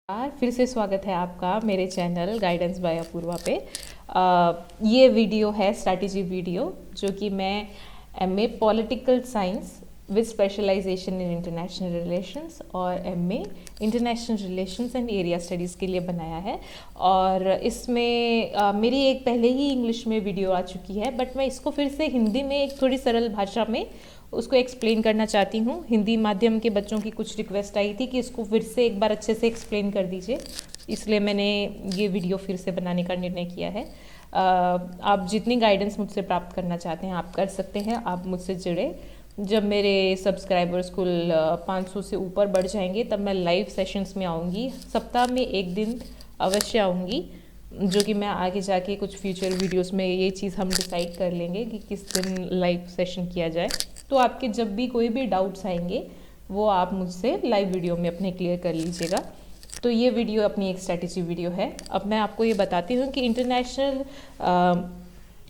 फिर से स्वागत है आपका मेरे चैनल गाइडेंस बाय अपूर्वा पे। ये वीडियो है स्ट्रैटेजी वीडियो जो कि मैं MA political science with specialisation in international relations और MA international relations and area studies के लिए बनाया है। और इसमें मेरी एक पहले ही इंग्लिश में वीडियो आ चुकी है, बट मैं इसको फिर से हिंदी में एक थोड़ी सरल भाषा में उसको एक्सप्लेन करना चाहती हूँ। हिंदी माध्यम के बच्चों की कुछ रिक्वेस्ट आई थी कि इसको फिर से एक बार अच्छे से एक्सप्लेन कर दीजिए, इसलिए मैंने ये वीडियो फिर से बनाने का निर्णय किया है। आप जितनी गाइडेंस मुझसे प्राप्त करना चाहते हैं आप कर सकते हैं, आप मुझसे जुड़े। जब मेरे सब्सक्राइबर्स कुल 500 से ऊपर बढ़ जाएंगे तब मैं लाइव सेशंस में आऊँगी। सप्ताह में एक दिन अवश्य आऊँगी, जो कि मैं आगे जाके कुछ फ्यूचर वीडियोस में ये चीज़ हम डिसाइड कर लेंगे कि किस दिन लाइव सेशन किया जाए। तो आपके जब भी कोई भी डाउट्स आएंगे वो आप मुझसे लाइव वीडियो में अपने क्लियर कर लीजिएगा। तो ये वीडियो अपनी एक स्ट्रैटेजी वीडियो है। अब मैं आपको ये बताती हूँ कि इंटरनेशनल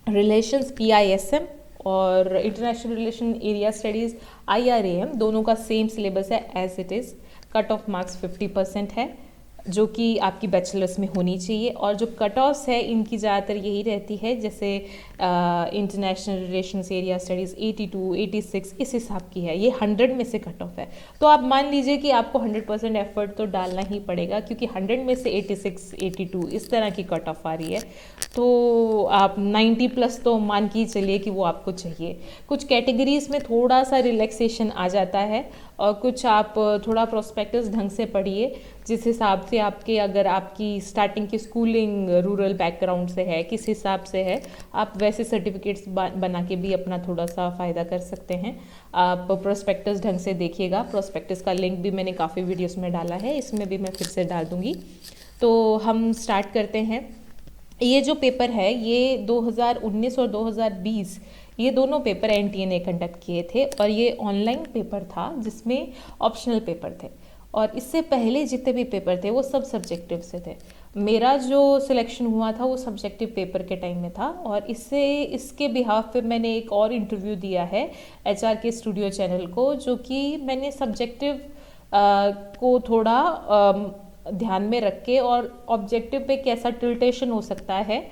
रिलेशंस PISM और international relation area studies IRAM दोनों का सेम सिलेबस है as it is. Cut off marks 50% है, जो कि आपकी बैचलर्स में होनी चाहिए। और जो कट ऑफ्स है इनकी ज़्यादातर यही रहती है, जैसे इंटरनेशनल रिलेशंस एरिया स्टडीज़ 82, 86 इस हिसाब की है। ये 100 में से कट ऑफ है, तो आप मान लीजिए कि आपको 100% एफर्ट तो डालना ही पड़ेगा, क्योंकि 100 में से 86, 82 इस तरह की कट ऑफ आ रही है। तो आप 90 प्लस तो मान के ही चलिए कि वो आपको चाहिए। कुछ कैटेगरीज में थोड़ा सा रिलैक्सेशन आ जाता है और कुछ आप थोड़ा प्रोस्पेक्टस ढंग से पढ़िए, जिस हिसाब से आपके, अगर आपकी स्टार्टिंग की स्कूलिंग रूरल बैकग्राउंड से है, किस हिसाब से है, आप वैसे सर्टिफिकेट्स बना के भी अपना थोड़ा सा फ़ायदा कर सकते हैं। आप प्रोस्पेक्टस ढंग से देखिएगा। प्रोस्पेक्टस का लिंक भी मैंने काफ़ी वीडियोस में डाला है, इसमें भी मैं फिर से डाल दूँगी। तो हम स्टार्ट करते हैं। ये जो पेपर है ये 2019 और 2020 ये दोनों पेपर NTA ने कंडक्ट किए थे, और ये ऑनलाइन पेपर था जिसमें ऑप्शनल पेपर थे। और इससे पहले जितने भी पेपर थे वो सब सब्जेक्टिव से थे। मेरा जो सिलेक्शन हुआ था वो सब्जेक्टिव पेपर के टाइम में था, और इसके बिहाफ पे मैंने एक और इंटरव्यू दिया है HRK स्टूडियो चैनल को, जो कि मैंने सब्जेक्टिव को थोड़ा ध्यान में रख के और ऑब्जेक्टिव पे कैसा टिल्टेशन हो सकता है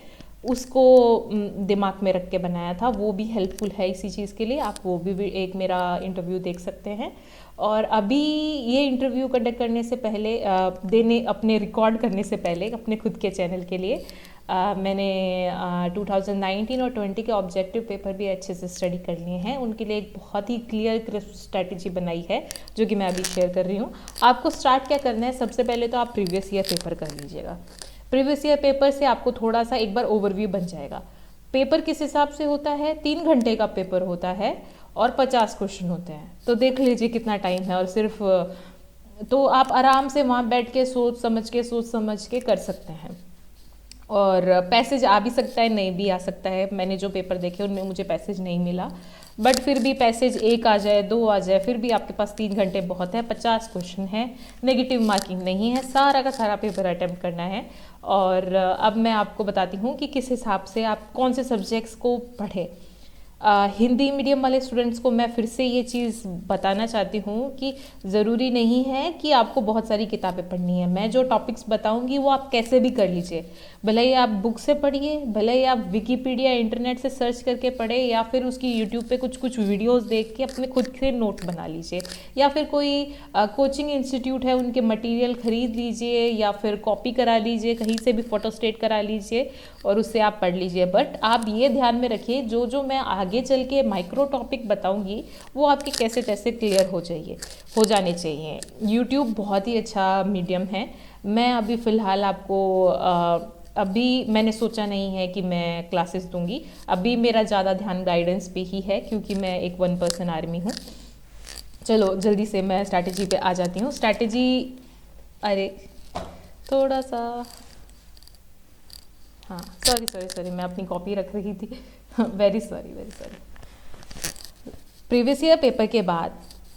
उसको दिमाग में रख के बनाया था। वो भी हेल्पफुल है इसी चीज़ के लिए, आप वो भी एक मेरा इंटरव्यू देख सकते हैं। और अभी ये इंटरव्यू कंडक्ट करने से पहले अपने रिकॉर्ड करने से पहले अपने खुद के चैनल के लिए मैंने 2019 और 20 के ऑब्जेक्टिव पेपर भी अच्छे से स्टडी कर लिए हैं। उनके लिए एक बहुत ही क्लियर क्रिस्प स्ट्रैटेजी बनाई है, जो कि मैं अभी शेयर कर रही हूँ। आपको स्टार्ट क्या करना है, सबसे पहले तो आप प्रीवियस ईयर पेपर कर लीजिएगा। प्रीवियस ईयर पेपर से आपको थोड़ा सा एक बार ओवरव्यू बन जाएगा। पेपर किस हिसाब से होता है, 3 घंटे का पेपर होता है और 50 क्वेश्चन होते हैं। तो देख लीजिए कितना टाइम है, और सिर्फ तो आप आराम से वहाँ बैठ के सोच समझ के कर सकते हैं। और पैसेज आ भी सकता है, नहीं भी आ सकता है। मैंने जो पेपर देखे उनमें मुझे पैसेज नहीं मिला, बट फिर भी पैसेज 1 आ जाए, 2 आ जाए, फिर भी आपके पास 3 घंटे बहुत है। 50 क्वेश्चन है, नेगेटिव मार्किंग नहीं है, सारा का सारा पेपर अटेम्प्ट करना है। और अब मैं आपको बताती हूँ कि किस हिसाब से आप कौन से सब्जेक्ट्स को पढ़ें। हिंदी मीडियम वाले स्टूडेंट्स को मैं फिर से ये चीज़ बताना चाहती हूँ कि ज़रूरी नहीं है कि आपको बहुत सारी किताबें पढ़नी है। मैं जो टॉपिक्स बताऊँगी वो आप कैसे भी कर लीजिए, भले ही आप बुक से पढ़िए, भले ही आप विकीपीडिया इंटरनेट से सर्च करके पढ़े, या फिर उसकी यूट्यूब पे कुछ वीडियोस देख के अपने खुद के नोट बना लीजिए, या फिर कोई कोचिंग इंस्टीट्यूट है उनके मटेरियल ख़रीद लीजिए, या फिर कॉपी करा लीजिए, कहीं से भी फोटोस्टेट करा लीजिए और उससे आप पढ़ लीजिए। बट आप ये ध्यान में रखिए, जो मैं आगे चल के माइक्रो टॉपिक बताऊंगी वो आपके कैसे तैसे क्लियर हो जाने चाहिए। यूट्यूब बहुत ही अच्छा मीडियम है। मैं अभी फ़िलहाल आपको अभी मैंने सोचा नहीं है कि मैं क्लासेस दूंगी। अभी मेरा ज़्यादा ध्यान गाइडेंस पे ही है, क्योंकि मैं एक 1 पर्सन आर्मी हूँ। चलो जल्दी से मैं स्ट्रैटेजी पे आ जाती हूँ। स्ट्रैटेजी, अरे थोड़ा सा, हाँ सॉरी मैं अपनी कॉपी रख रही थी। Very sorry. Previous year paper के बाद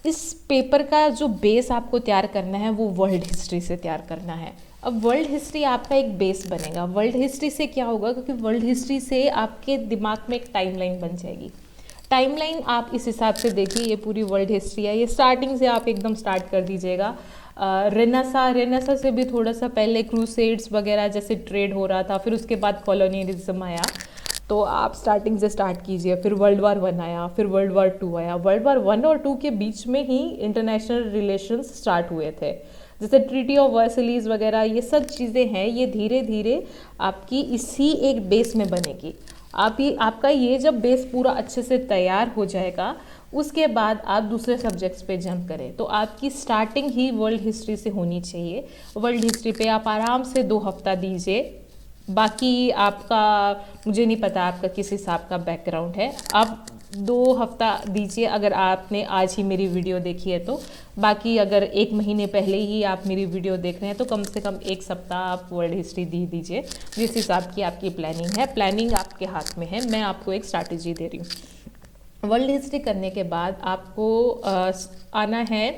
इस पेपर का जो बेस आपको तैयार करना है वो वर्ल्ड हिस्ट्री से तैयार करना है। अब वर्ल्ड हिस्ट्री आपका एक बेस बनेगा। वर्ल्ड हिस्ट्री से क्या होगा, क्योंकि वर्ल्ड हिस्ट्री से आपके दिमाग में एक टाइमलाइन बन जाएगी। टाइमलाइन आप इस हिसाब से देखिए, ये पूरी वर्ल्ड हिस्ट्री है, ये स्टार्टिंग से आप एकदम स्टार्ट कर दीजिएगा। रेनेसा से भी थोड़ा सा पहले क्रूसेड्स वगैरह जैसे ट्रेड हो रहा था, फिर उसके बाद कॉलोनियलिज्म आया, तो आप स्टार्टिंग से स्टार्ट कीजिए। फिर वर्ल्ड वार 1 आया, फिर वर्ल्ड वार 2 आया। वर्ल्ड वार 1 और 2 के बीच में ही इंटरनेशनल रिलेशंस स्टार्ट हुए थे, जैसे ट्रीटी ऑफ वर्सलीज वगैरह, ये सब चीज़ें हैं, ये धीरे धीरे आपकी इसी एक बेस में बनेगी। आपका ये जब बेस पूरा अच्छे से तैयार हो जाएगा, उसके बाद आप दूसरे सब्जेक्ट्स पे जंप करें, तो आपकी स्टार्टिंग ही वर्ल्ड हिस्ट्री से होनी चाहिए। वर्ल्ड हिस्ट्री पे आप आराम से 2 हफ्ता दीजिए। बाकी आपका, मुझे नहीं पता आपका किस हिसाब का बैकग्राउंड है, आप 2 हफ्ता दीजिए अगर आपने आज ही मेरी वीडियो देखी है तो। बाकी अगर 1 महीने पहले ही आप मेरी वीडियो देख रहे हैं तो कम से कम 1 सप्ताह आप वर्ल्ड हिस्ट्री दीजिए, जिस हिसाब की आपकी प्लानिंग है। प्लानिंग आपके हाथ में है, मैं आपको एक स्ट्रैटेजी दे रही हूँ। वर्ल्ड हिस्ट्री करने के बाद आपको आना है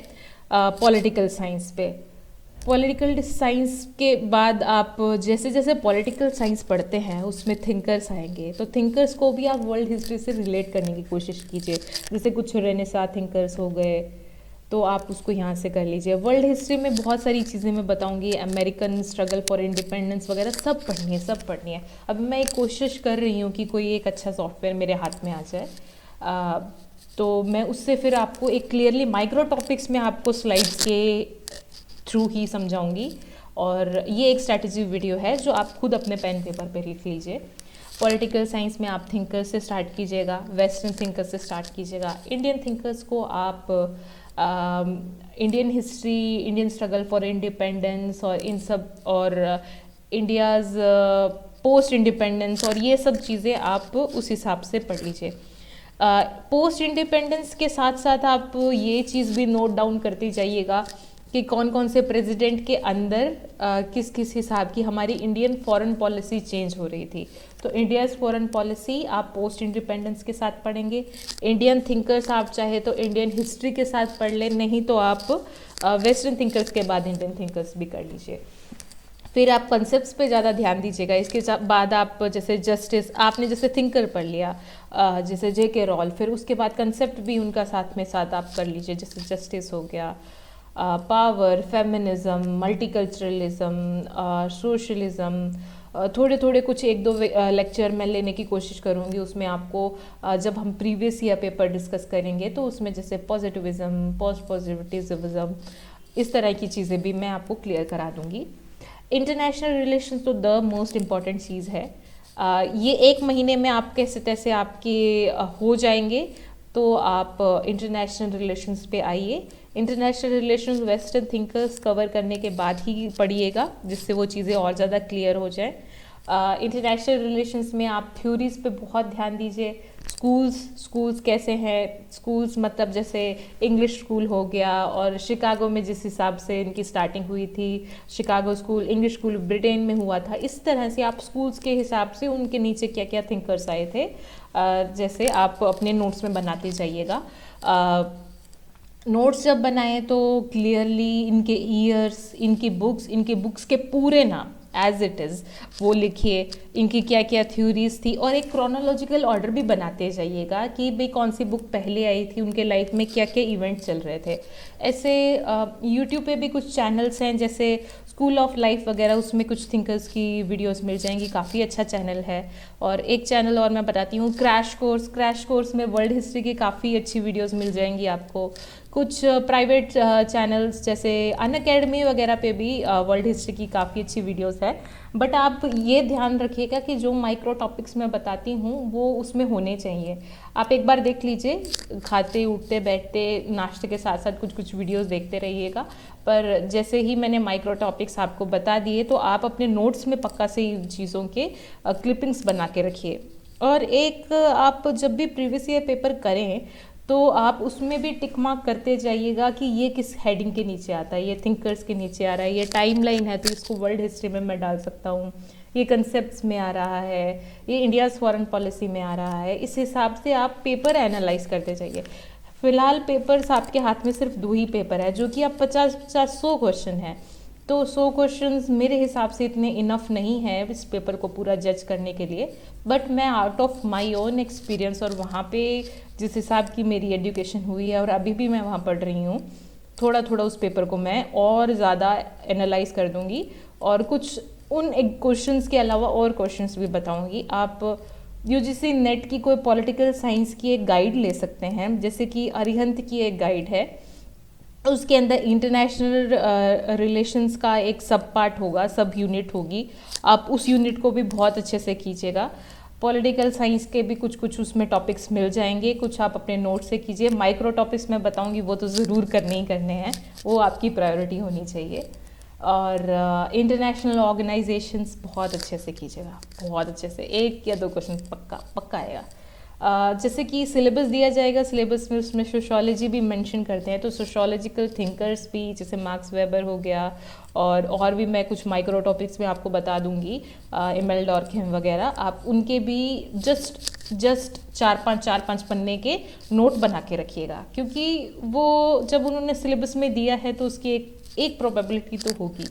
पॉलिटिकल साइंस पे। पॉलिटिकल साइंस के बाद आप जैसे जैसे पॉलिटिकल साइंस पढ़ते हैं उसमें थिंकर्स आएंगे, तो थिंकर्स को भी आप वर्ल्ड हिस्ट्री से रिलेट करने की कोशिश कीजिए। जैसे कुछ रेनेसां थिंकर्स हो गए, तो आप उसको यहाँ से कर लीजिए। वर्ल्ड हिस्ट्री में बहुत सारी चीज़ें मैं बताऊँगी, अमेरिकन स्ट्रगल फॉर इंडिपेंडेंस वगैरह सब पढ़नी है, सब पढ़नी है। अब मैं एक कोशिश कर रही हूँ कि कोई एक अच्छा सॉफ्टवेयर मेरे हाथ में आ जाए, तो मैं उससे फिर आपको एक क्लियरली माइक्रो टॉपिक्स में आपको स्लाइड्स के थ्रू ही समझाऊंगी। और ये एक स्ट्रैटेजी वीडियो है जो आप खुद अपने पेन पेपर पे लिख लीजिए। पॉलिटिकल साइंस में आप थिंकर्स से स्टार्ट कीजिएगा, वेस्टर्न थिंकर्स से स्टार्ट कीजिएगा। इंडियन थिंकर्स को आप Indian history, Indian struggle for independence और इन सब, और इंडियाज़ पोस्ट इंडिपेंडेंस और ये सब चीज़ें आप उस हिसाब से पढ़ लीजिए। पोस्ट इंडिपेंडेंस के साथ साथ आप ये चीज़ भी नोट डाउन करते जाइएगा कि कौन कौन से प्रेसिडेंट के अंदर किस किस हिसाब की हमारी इंडियन फॉरेन पॉलिसी चेंज हो रही थी। तो इंडियाज़ फॉरेन पॉलिसी आप पोस्ट इंडिपेंडेंस के साथ पढ़ेंगे। इंडियन थिंकर्स आप चाहे तो इंडियन हिस्ट्री के साथ पढ़ लें, नहीं तो आप वेस्टर्न थिंकर्स के बाद इंडियन थिंकर्स भी कर लीजिए। फिर आप कंसेप्ट्स पे ज़्यादा ध्यान दीजिएगा। इसके बाद आप जैसे जस्टिस, आपने जैसे थिंकर पढ़ लिया जैसे J.K. रॉल, फिर उसके बाद कंसेप्ट भी उनका साथ में साथ आप कर लीजिए, जैसे जस्टिस हो गया, पावर, फेमिनिज्म, मल्टीकल्चरलिज्म, सोशलिज्म। थोड़े थोड़े कुछ 1-2 लेक्चर मैं लेने की कोशिश करूँगी। उसमें आपको जब हम प्रीवियस ईयर पेपर डिस्कस करेंगे तो उसमें जैसे पॉजिटिविज्म, पोस्ट पॉजिटिविज्म, इस तरह की चीज़ें भी मैं आपको क्लियर करा दूँगी। इंटरनेशनल रिलेशंस तो द मोस्ट इम्पॉर्टेंट चीज़ है। ये 1 महीने में आप कैसे तैसे आपके हो जाएंगे, तो आप इंटरनेशनल रिलेशंस पे आइए। International relations western thinkers cover करने के बाद ही पढ़िएगा, जिससे वो चीज़ें और ज़्यादा क्लियर हो जाए। इंटरनेशनल रिलेशंस में आप थ्योरीज पे बहुत ध्यान दीजिए। स्कूल्स कैसे हैं, स्कूल्स मतलब जैसे इंग्लिश स्कूल हो गया, और शिकागो में जिस हिसाब से इनकी स्टार्टिंग हुई थी, Chicago school, English school Britain में हुआ था, इस तरह से आप स्कूल्स के हिसाब से उनके नीचे क्या क्या थिंकर्स आए थे, जैसे आप अपने नोट्स में बनाते जाइएगा। नोट्स जब बनाएं तो क्लियरली इनके ईयर्स, इनकी बुक्स के पूरे नाम एज इट इज़ वो लिखिए, इनकी क्या क्या थ्योरीज थी, और एक क्रोनोलॉजिकल ऑर्डर भी बनाते जाइएगा कि भाई कौन सी बुक पहले आई थी, उनके लाइफ में क्या क्या इवेंट चल रहे थे। ऐसे यूट्यूब पे भी कुछ चैनल्स हैं जैसे स्कूल ऑफ लाइफ वगैरह, उसमें कुछ थिंकर्स की वीडियोस मिल जाएंगी, काफ़ी अच्छा चैनल है। और एक चैनल और मैं बताती हूँ, क्रैश कोर्स में वर्ल्ड हिस्ट्री की काफ़ी अच्छी वीडियोस मिल जाएंगी आपको। कुछ प्राइवेट चैनल्स जैसे अनअकैडमी वगैरह पे भी वर्ल्ड हिस्ट्री की काफ़ी अच्छी वीडियोस है। बट आप ये ध्यान रखिएगा कि जो माइक्रो टॉपिक्स मैं बताती हूँ वो उसमें होने चाहिए। आप एक बार देख लीजिए, खाते उठते बैठते नाश्ते के साथ साथ कुछ कुछ वीडियोस देखते रहिएगा। पर जैसे ही मैंने माइक्रो टॉपिक्स आपको बता दिए तो आप अपने नोट्स में पक्का से इन चीज़ों के क्लिपिंग्स बना के रखिए। और एक आप जब भी प्रीवियस ईयर पेपर करें तो आप उसमें भी टिक मार्क करते जाइएगा कि ये किस हेडिंग के नीचे आता है, ये थिंकर्स के नीचे आ रहा है, ये टाइमलाइन है तो इसको वर्ल्ड हिस्ट्री में मैं डाल सकता हूँ, ये कंसेप्ट्स में आ रहा है, ये इंडियाज़ फॉरेन पॉलिसी में आ रहा है। इस हिसाब से आप पेपर एनालाइज करते जाइए। फिलहाल पेपर्स आपके हाथ में सिर्फ 2 ही पेपर है, जो कि आप 50-100 क्वेश्चन है, तो 100 क्वेश्चंस मेरे हिसाब से इतने इनफ नहीं है इस पेपर को पूरा जज करने के लिए। बट मैं out of my own experience और वहाँ पे जिस हिसाब की मेरी एजुकेशन हुई है और अभी भी मैं वहाँ पढ़ रही हूँ, थोड़ा थोड़ा उस पेपर को मैं और ज़्यादा एनालाइज कर दूंगी और कुछ उन क्वेश्चंस के अलावा और क्वेश्चंस भी बताऊंगी। आप यूजीसी नेट की कोई पॉलिटिकल साइंस की एक गाइड ले सकते हैं, जैसे कि अरिहंत की एक गाइड है, उसके अंदर इंटरनेशनल रिलेशंस का एक सब पार्ट होगा, सब यूनिट होगी, आप उस यूनिट को भी बहुत अच्छे से कीजिएगा। पॉलिटिकल साइंस के भी कुछ कुछ उसमें टॉपिक्स मिल जाएंगे, कुछ आप अपने नोट से कीजिए। माइक्रो टॉपिक्स मैं बताऊंगी वो तो ज़रूर करने ही करने हैं, वो आपकी प्रायोरिटी होनी चाहिए। और इंटरनेशनल ऑर्गेनाइजेशंस बहुत अच्छे से कीजिएगा, बहुत अच्छे से, 1 या 2 क्वेश्चन पक्का पक्का आएगा। जैसे कि सिलेबस दिया जाएगा, सिलेबस में उसमें सोशोलॉजी भी मेंशन करते हैं, तो सोशोलॉजिकल थिंकर्स भी, जैसे मार्क्स वेबर हो गया, और भी मैं कुछ माइक्रो टॉपिक्स में आपको बता दूंगी, एमएल डॉर्कहेम वगैरह, आप उनके भी जस्ट 4-5 पन्ने के नोट बना के रखिएगा, क्योंकि वो जब उन्होंने सिलेबस में दिया है तो उसकी एक प्रोबेबिलिटी तो होगी।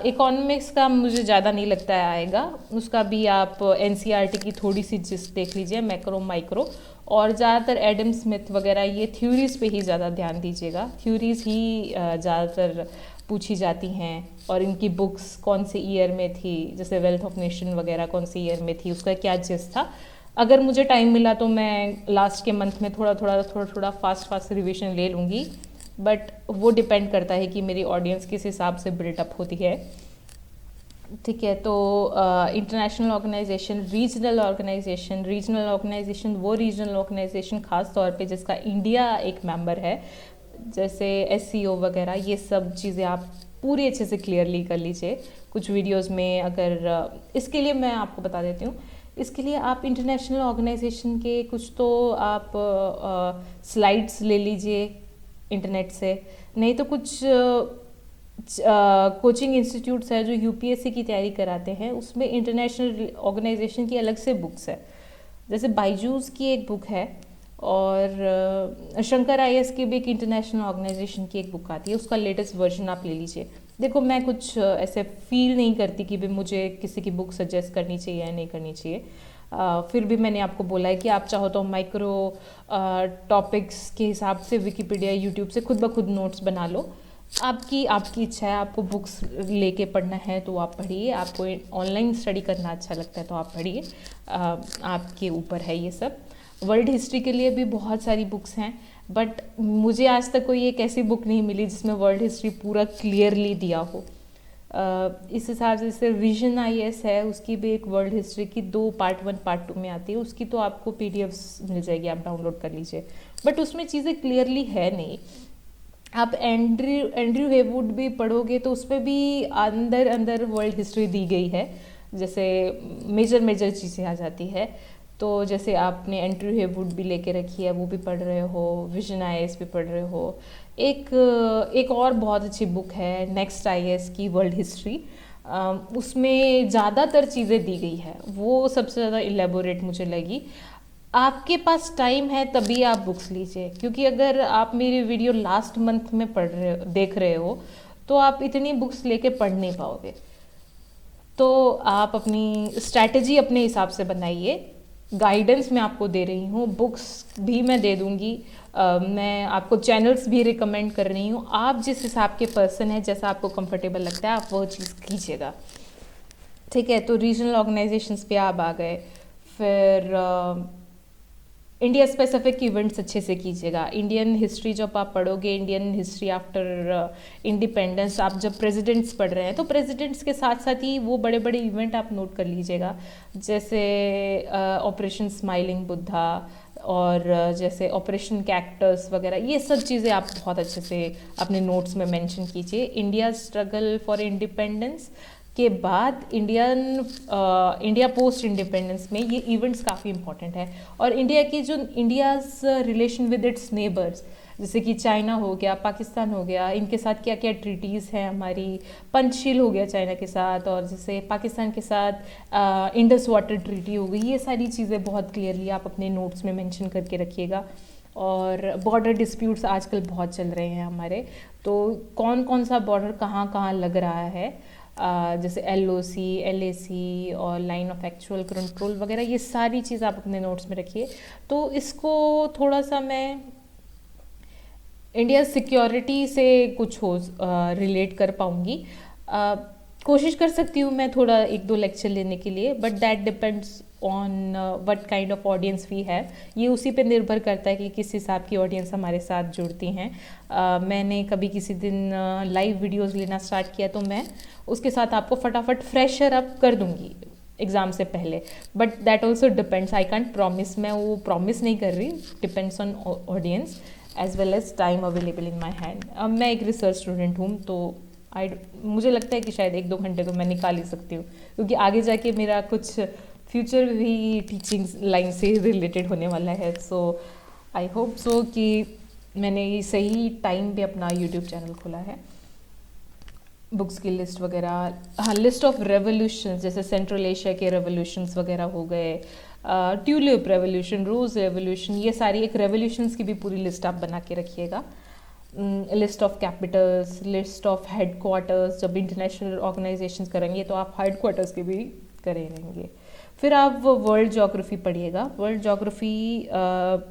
इकोनॉमिक्स का मुझे ज़्यादा नहीं लगता है आएगा, उसका भी आप एनसीईआरटी की थोड़ी सी जिस्ट देख लीजिए, मैक्रो माइक्रो, और ज़्यादातर एडम स्मिथ वगैरह ये थ्योरीज पे ही ज़्यादा ध्यान दीजिएगा, थ्योरीज ही ज़्यादातर पूछी जाती हैं, और इनकी बुक्स कौन से ईयर में थी, जैसे वेल्थ ऑफ नेशन वगैरह कौन से ईयर में थी, उसका क्या जिस्ट था। अगर मुझे टाइम मिला तो मैं लास्ट के मंथ में थोड़ा थोड़ा फास्ट रिविजन ले लूँगी, बट वो डिपेंड करता है कि मेरी ऑडियंस किस हिसाब से बिल्टअप होती है। ठीक है, तो इंटरनेशनल ऑर्गेनाइजेशन, रीजनल ऑर्गेनाइजेशन वो रीजनल ऑर्गेनाइजेशन खास तौर पे जिसका इंडिया एक मेंबर है, जैसे एससीओ वगैरह, ये सब चीज़ें आप पूरी अच्छे से क्लियरली कर लीजिए। कुछ वीडियोस में अगर इसके लिए मैं आपको बता देती हूँ, इसके लिए आप इंटरनेशनल ऑर्गेनाइजेशन के कुछ तो आप स्लाइड्स ले लीजिए इंटरनेट से, नहीं तो कुछ कोचिंग इंस्टीट्यूट्स है जो यूपीएससी की तैयारी कराते हैं, उसमें इंटरनेशनल ऑर्गेनाइजेशन की अलग से बुक्स है, जैसे बायजूस की एक बुक है, और शंकर आईएएस की भी एक इंटरनेशनल ऑर्गेनाइजेशन की एक बुक आती है, उसका लेटेस्ट वर्जन आप ले लीजिए। देखो, मैं कुछ ऐसे फील नहीं करती कि भी मुझे किसी की बुक सजेस्ट करनी चाहिए या नहीं करनी चाहिए, फिर भी मैंने आपको बोला है कि आप चाहो तो माइक्रो टॉपिक्स के हिसाब से विकिपीडिया, यूट्यूब से खुद ब खुद नोट्स बना लो। आपकी इच्छा है, आपको बुक्स लेके पढ़ना है तो आप पढ़िए, आपको ऑनलाइन स्टडी करना अच्छा लगता है तो आप पढ़िए, आपके ऊपर है ये सब। वर्ल्ड हिस्ट्री के लिए भी बहुत सारी बुक्स हैं, बट मुझे आज तक कोई एक ऐसी बुक नहीं मिली जिसमें वर्ल्ड हिस्ट्री पूरा क्लियरली दिया हो। इस हिसाब से जैसे विजन आईएएस है, उसकी भी एक वर्ल्ड हिस्ट्री की 2 पार्ट 1 पार्ट 2 में आती है, उसकी तो आपको पीडीएफ्स मिल जाएगी, आप डाउनलोड कर लीजिए, बट उसमें चीज़ें क्लियरली है नहीं। आप एंड्रयू हेवुड भी पढ़ोगे तो उसमें भी अंदर वर्ल्ड हिस्ट्री दी गई है, जैसे मेजर चीज़ें आ जाती है। तो जैसे आपने एंड्रयू हेवुड भी लेके रखी है, वो भी पढ़ रहे हो, विजन आईएएस भी पढ़ रहे हो। एक और बहुत अच्छी बुक है नेक्स्ट आईएएस की वर्ल्ड हिस्ट्री, उसमें ज़्यादातर चीज़ें दी गई है, वो सबसे ज़्यादा इलेबोरेट मुझे लगी। आपके पास टाइम है तभी आप बुक्स लीजिए, क्योंकि अगर आप मेरी वीडियो लास्ट मंथ में देख रहे हो तो आप इतनी बुक्स लेके पढ़ नहीं पाओगे। तो आप अपनी स्ट्रैटेजी अपने हिसाब से बनाइए, गाइडेंस मैं आपको दे रही हूँ, बुक्स भी मैं दे दूँगी, मैं आपको चैनल्स भी रिकमेंड कर रही हूँ। आप जिस हिसाब के पर्सन हैं, जैसा आपको कंफर्टेबल लगता है आप वो चीज़ कीजिएगा। ठीक है, तो रीजनल ऑर्गेनाइजेशंस पे आप आ गए, फिर इंडिया स्पेसिफिक इवेंट्स अच्छे से कीजिएगा। इंडियन हिस्ट्री जब आप पढ़ोगे, इंडियन हिस्ट्री आफ्टर इंडिपेंडेंस, आप जब प्रेसिडेंट्स पढ़ रहे हैं तो प्रेसिडेंट्स के साथ साथ ही वो बड़े बड़े इवेंट आप नोट कर लीजिएगा, जैसे ऑपरेशन स्माइलिंग बुद्धा, और जैसे ऑपरेशन कैक्टस वगैरह, ये सब चीज़ें आप बहुत अच्छे से अपने नोट्स में मेंशन कीजिए। इंडिया स्ट्रगल फॉर इंडिपेंडेंस के बाद इंडिया पोस्ट इंडिपेंडेंस में ये इवेंट्स काफ़ी इंपॉर्टेंट है, और India's relation with its neighbours, जैसे कि चाइना हो गया, पाकिस्तान हो गया, इनके साथ क्या क्या ट्रीटीज़ हैं हमारी, पंचशील हो गया चाइना के साथ, और जैसे पाकिस्तान के साथ इंडस वाटर ट्रीटी हो गई, ये सारी चीज़ें बहुत क्लियरली आप अपने नोट्स में मेंशन करके रखिएगा। और बॉर्डर डिस्प्यूट्स आजकल बहुत चल रहे हैं हमारे, तो कौन कौन सा बॉर्डर कहाँ कहाँ लग रहा है, जैसे LOC, LAC और लाइन ऑफ एक्चुअल कंट्रोल वगैरह, ये सारी चीज़ आप अपने नोट्स में रखिए। तो इसको थोड़ा सा मैं इंडिया सिक्योरिटी से कुछ हो रिलेट कर पाऊँगी। कोशिश कर सकती हूँ मैं थोड़ा एक दो लेक्चर लेने के लिए, but that depends on what kind of audience we have. ये उसी पे निर्भर करता है कि किस हिसाब की ऑडियंस हमारे साथ जुड़ती हैं। मैंने कभी किसी दिन लाइव वीडियोस लेना स्टार्ट किया तो मैं उसके साथ आपको फटाफट फ्रेशर अप कर दूंगी एग्ज़ाम से पहले, but that also depends, I can't promise, मैं वो प्रॉमिस नहीं कर रही, depends on audience as well as time available in my hand. अब मैं एक रिसर्च स्टूडेंट हूँ तो मुझे लगता है कि शायद 1-2 घंटे तो मैं निकाल ही सकती हूँ, क्योंकि आगे जाके मेरा कुछ फ्यूचर भी टीचिंग लाइन से रिलेटेड होने वाला है। सो आई होप सो कि मैंने ये सही टाइम पे अपना यूट्यूब चैनल खोला है। बुक्स की लिस्ट वगैरह, हाँ, लिस्ट ऑफ रेवोल्यूशंस, जैसे सेंट्रल एशिया के रेवोल्यूशंस वगैरह हो गए, ट्यूलिप रेवोल्यूशन, रोज़ रेवोल्यूशन, ये सारी एक रेवोल्यूशंस की भी पूरी लिस्ट आप बना के रखिएगा। List of Capitals, list of head quarters, जब इंटरनेशनल ऑर्गेनाइजेशंस करेंगे तो आप हेड क्वार्टर्स के भी करे रहेंगे। फिर आप वर्ल्ड ज्योग्राफी पढ़िएगा। वर्ल्ड ज्योग्राफी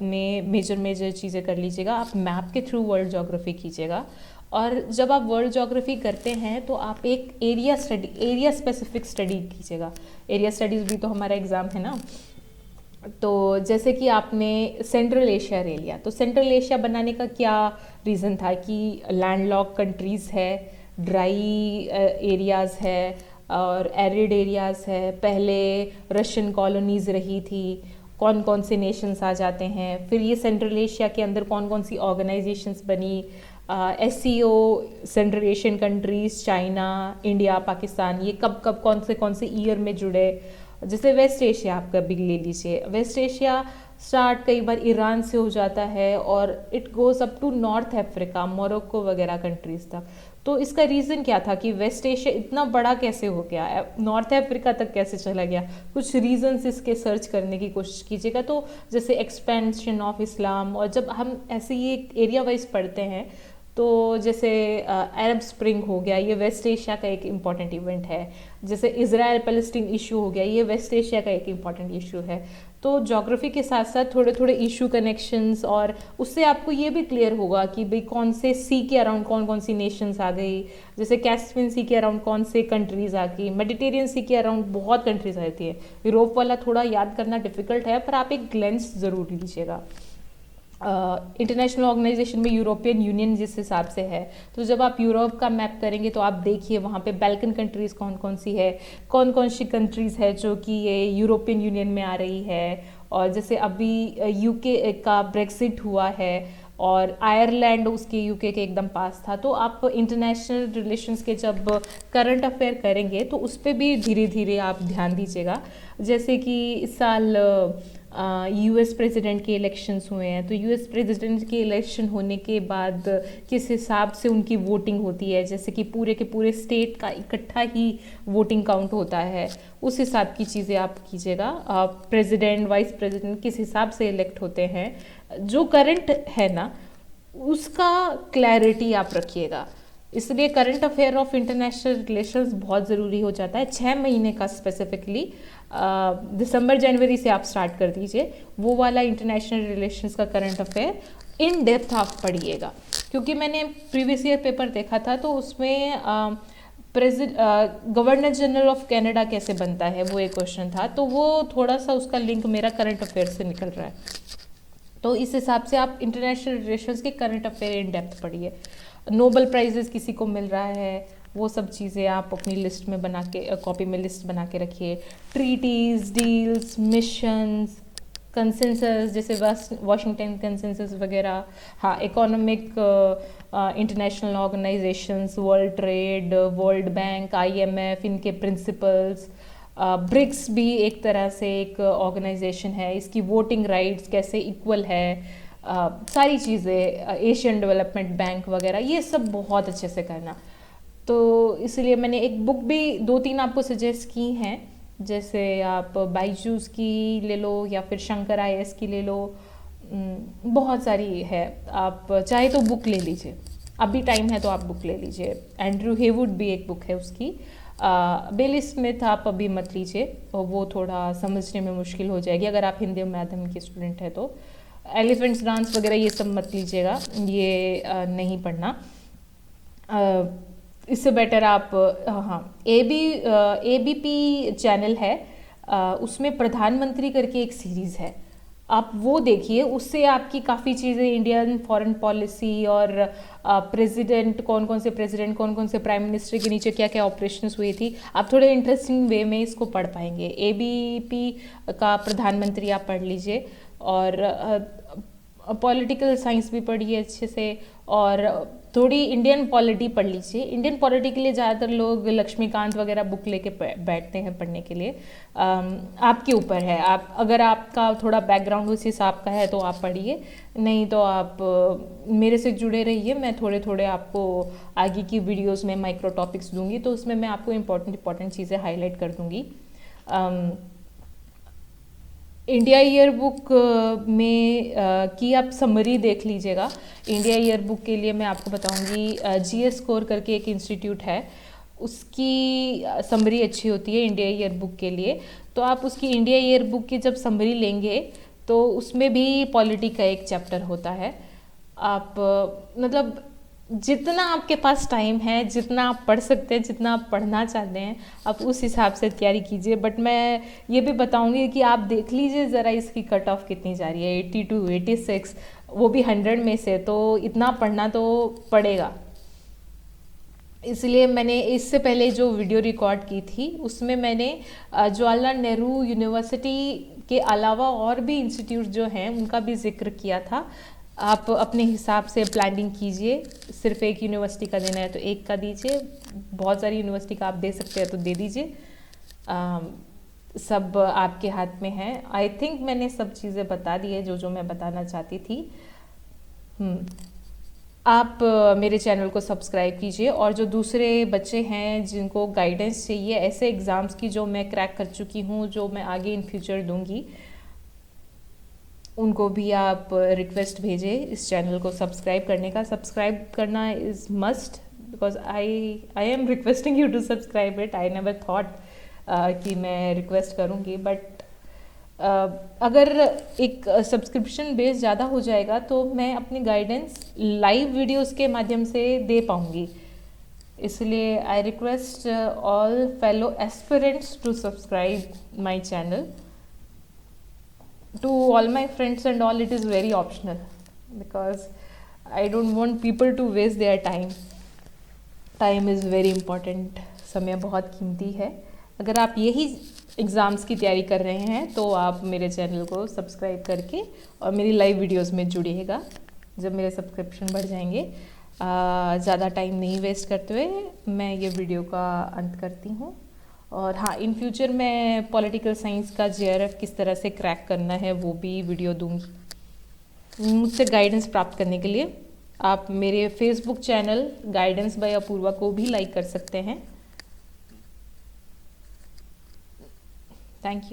में मेजर चीज़ें कर लीजिएगा, आप मैप के थ्रू वर्ल्ड ज्योग्राफी कीजिएगा। और जब आप वर्ल्ड ज्योग्राफी करते हैं तो आप एक एरिया स्पेसिफिक स्टडी कीजिएगा। एरिया स्टडीज़ भी तो हमारा एग्ज़ाम है ना। तो जैसे कि आपने सेंट्रल एशिया ले लिया, तो सेंट्रल एशिया बनाने का क्या रीज़न था कि लैंडलॉक कंट्रीज़ है, ड्राई एरियाज़ है और एरिड एरियाज़ है, पहले रशियन कॉलोनीज़ रही थी, कौन कौन से नेशंस आ जाते हैं, फिर ये सेंट्रल एशिया के अंदर कौन कौन सी ऑर्गेनाइजेशंस बनी, SCO, central Asian countries, China, India, Pakistan, ये कब कौन से ईयर में जुड़े। जैसे वेस्ट एशिया आप कभी ले लीजिए, वेस्ट एशिया स्टार्ट कई बार ईरान से हो जाता है और it goes up to North Africa, Morocco वगैरह कंट्रीज़ तक। तो इसका रीज़न क्या था कि वेस्ट एशिया इतना बड़ा कैसे हो गया, नॉर्थ अफ्रीका तक कैसे चला गया, कुछ रीजंस इसके सर्च करने की कोशिश कीजिएगा। तो जैसे एक्सपेंशन ऑफ इस्लाम, और जब हम ऐसे ये एरिया वाइज पढ़ते हैं तो जैसे अरब स्प्रिंग हो गया, ये वेस्ट एशिया का एक इम्पॉर्टेंट इवेंट है। जैसे इज़राइल पैलेस्टीन इशू हो गया, ये वेस्ट एशिया का एक इम्पॉर्टेंट इशू है। तो ज्योग्राफी के साथ साथ थोड़े थोड़े इशू कनेक्शंस, और उससे आपको ये भी क्लियर होगा कि भाई कौन से सी के अराउंड कौन कौन सी नेशंस आ गई, जैसे कैस्पियन सी के अराउंड कौन से कंट्रीज़ आ गई, मेडिटेरियन सी के अराउंड बहुत कंट्रीज आती है। यूरोप वाला थोड़ा याद करना डिफिकल्ट है, पर आप एक ग्लेंस ज़रूर लीजिएगा। इंटरनेशनल ऑर्गेनाइजेशन में यूरोपियन यूनियन जिस हिसाब से है, तो जब आप यूरोप का मैप करेंगे तो आप देखिए वहाँ पे बैल्कन कंट्रीज़ कौन कौन सी है, कौन कौन सी कंट्रीज़ है जो कि ये यूरोपियन यूनियन में आ रही है। और जैसे अभी UK का ब्रेक्सिट हुआ है और आयरलैंड उसके UK के एकदम पास था। तो आप इंटरनेशनल रिलेशंस के जब करंट अफेयर करेंगे तो उस पर भी धीरे धीरे आप ध्यान दीजिएगा। जैसे कि इस साल US प्रेसिडेंट के इलेक्शंस हुए हैं, तो US प्रेसिडेंट के इलेक्शन होने के बाद किस हिसाब से उनकी वोटिंग होती है, जैसे कि पूरे के पूरे स्टेट का इकट्ठा ही वोटिंग काउंट होता है, उस हिसाब की चीज़ें आप कीजिएगा। प्रेसिडेंट, वाइस प्रेसिडेंट किस हिसाब से इलेक्ट होते हैं, जो करंट है ना उसका क्लैरिटी आप रखिएगा। इसलिए current affair of international relations बहुत ज़रूरी हो जाता है। 6 महीने का स्पेसिफिकली दिसंबर जनवरी से आप स्टार्ट कर दीजिए, वो वाला इंटरनेशनल रिलेशंस का करंट अफेयर इन डेप्थ आप पढ़िएगा। क्योंकि मैंने प्रीवियस ईयर पेपर देखा था तो उसमें गवर्नर जनरल ऑफ कनाडा कैसे बनता है वो एक क्वेश्चन था, तो वो थोड़ा सा उसका लिंक मेरा करंट अफेयर से निकल रहा है। तो इस हिसाब से आप इंटरनेशनल रिलेशंस के करंट अफेयर इन डेप्थ पढ़िए। नोबेल प्राइजेस किसी को मिल रहा है, वो सब चीज़ें आप अपनी लिस्ट में बना के, कॉपी में लिस्ट बना के रखिए। ट्रीटीज़, डील्स, मिशंस, कंसेंसस, जैसे वाशिंगटन कंसेंसस वगैरह, हाँ, economic international organisations, world trade, world bank, IMF, इनके प्रिंसिपल्स, ब्रिक्स भी एक तरह से एक ऑर्गेनाइजेशन है, इसकी वोटिंग राइट्स कैसे इक्वल है, सारी चीज़ें, एशियन डेवलपमेंट बैंक वगैरह, ये सब बहुत अच्छे से करना। तो इसलिए मैंने एक बुक भी 2-3 आपको सजेस्ट की हैं, जैसे आप बाईजूस की ले लो या फिर शंकर IAS की ले लो, बहुत सारी है, आप चाहे तो बुक ले लीजिए, अभी टाइम है तो आप बुक ले लीजिए। एंड्रू हेवुड भी एक बुक है उसकी, बेली स्मिथ आप अभी मत लीजिए, वो थोड़ा समझने में मुश्किल हो जाएगी अगर आप हिंदी माध्यम के स्टूडेंट हैं तो। एलिफेंट्स डांस वगैरह ये सब मत लीजिएगा, ये नहीं पढ़ना। इससे बेटर आप हाँ, ABP चैनल है, उसमें प्रधानमंत्री करके एक सीरीज़ है, आप वो देखिए। उससे आपकी काफ़ी चीज़ें इंडियन फॉरेन पॉलिसी और प्रेसिडेंट कौन कौन से प्राइम मिनिस्टर के नीचे क्या क्या ऑपरेशंस हुई थी, आप थोड़े इंटरेस्टिंग वे में इसको पढ़ पाएंगे। ABP का प्रधानमंत्री आप पढ़ लीजिए, और पॉलिटिकल साइंस भी पढ़िए अच्छे से, और थोड़ी इंडियन पॉलिटी पढ़ लीजिए। इंडियन पॉलिटी के लिए ज़्यादातर लोग लक्ष्मीकांत वगैरह बुक लेके बैठते हैं पढ़ने के लिए। आपके ऊपर है, आप अगर आपका थोड़ा बैकग्राउंड उस हिसाब का है तो आप पढ़िए, नहीं तो आप मेरे से जुड़े रहिए। मैं थोड़े थोड़े आपको आगे की वीडियोस में माइक्रो टॉपिक्स दूंगी, तो उसमें मैं आपको इंपॉर्टेंट चीज़ें हाईलाइट कर दूंगी। इंडिया ईयर बुक में की आप समरी देख लीजिएगा। इंडिया ईयर बुक के लिए मैं आपको बताऊंगी, GS स्कोर करके एक इंस्टीट्यूट है, उसकी समरी अच्छी होती है इंडिया ईयर बुक के लिए। तो आप उसकी इंडिया ईयर बुक की जब समरी लेंगे तो उसमें भी पॉलिटी का एक चैप्टर होता है। आप मतलब जितना आपके पास टाइम है, जितना आप पढ़ सकते हैं, जितना आप पढ़ना चाहते हैं, आप उस हिसाब से तैयारी कीजिए। बट मैं ये भी बताऊंगी कि आप देख लीजिए ज़रा इसकी कट ऑफ कितनी जा रही है, 82, 86, वो भी 100 में से, तो इतना पढ़ना तो पड़ेगा। इसलिए मैंने इससे पहले जो वीडियो रिकॉर्ड की थी उसमें मैंने जवाहरलाल नेहरू यूनिवर्सिटी के अलावा और भी इंस्टीट्यूट जो हैं उनका भी जिक्र किया था। आप अपने हिसाब से प्लानिंग कीजिए, सिर्फ एक यूनिवर्सिटी का देना है तो एक का दीजिए, बहुत सारी यूनिवर्सिटी का आप दे सकते हैं तो दे दीजिए, सब आपके हाथ में है। आई थिंक मैंने सब चीज़ें बता दी है जो जो मैं बताना चाहती थी। आप मेरे चैनल को सब्सक्राइब कीजिए, और जो दूसरे बच्चे हैं जिनको गाइडेंस चाहिए ऐसे एग्ज़ाम्स की जो मैं क्रैक कर चुकी हूँ, जो मैं आगे इन फ्यूचर दूंगी, उनको भी आप रिक्वेस्ट भेजें इस चैनल को सब्सक्राइब करने का। सब्सक्राइब करना is must, because I am requesting you to subscribe it. I never thought कि मैं रिक्वेस्ट करूँगी, बट अगर एक सब्सक्रिप्शन बेस ज़्यादा हो जाएगा तो मैं अपनी गाइडेंस लाइव वीडियोस के माध्यम से दे पाऊँगी। इसलिए I request all fellow aspirants to subscribe my channel. To all my friends and all, it is very optional because I don't want people to waste their time. Time is very important. समय बहुत कीमती है। अगर आप यही exams की तैयारी कर रहे हैं तो आप मेरे चैनल को सब्सक्राइब करके और मेरी लाइव वीडियोस में जुड़िएगा जब मेरे सब्सक्रिप्शन बढ़ जाएंगे। ज़्यादा टाइम नहीं वेस्ट करते हुए मैं ये वीडियो का अंत करती हूँ। और हाँ, इन फ्यूचर मैं पॉलिटिकल साइंस का JRF किस तरह से क्रैक करना है वो भी वीडियो दूंगी। मुझसे गाइडेंस प्राप्त करने के लिए आप मेरे Facebook channel guidance by Apoorva को भी लाइक कर सकते हैं। Thank you.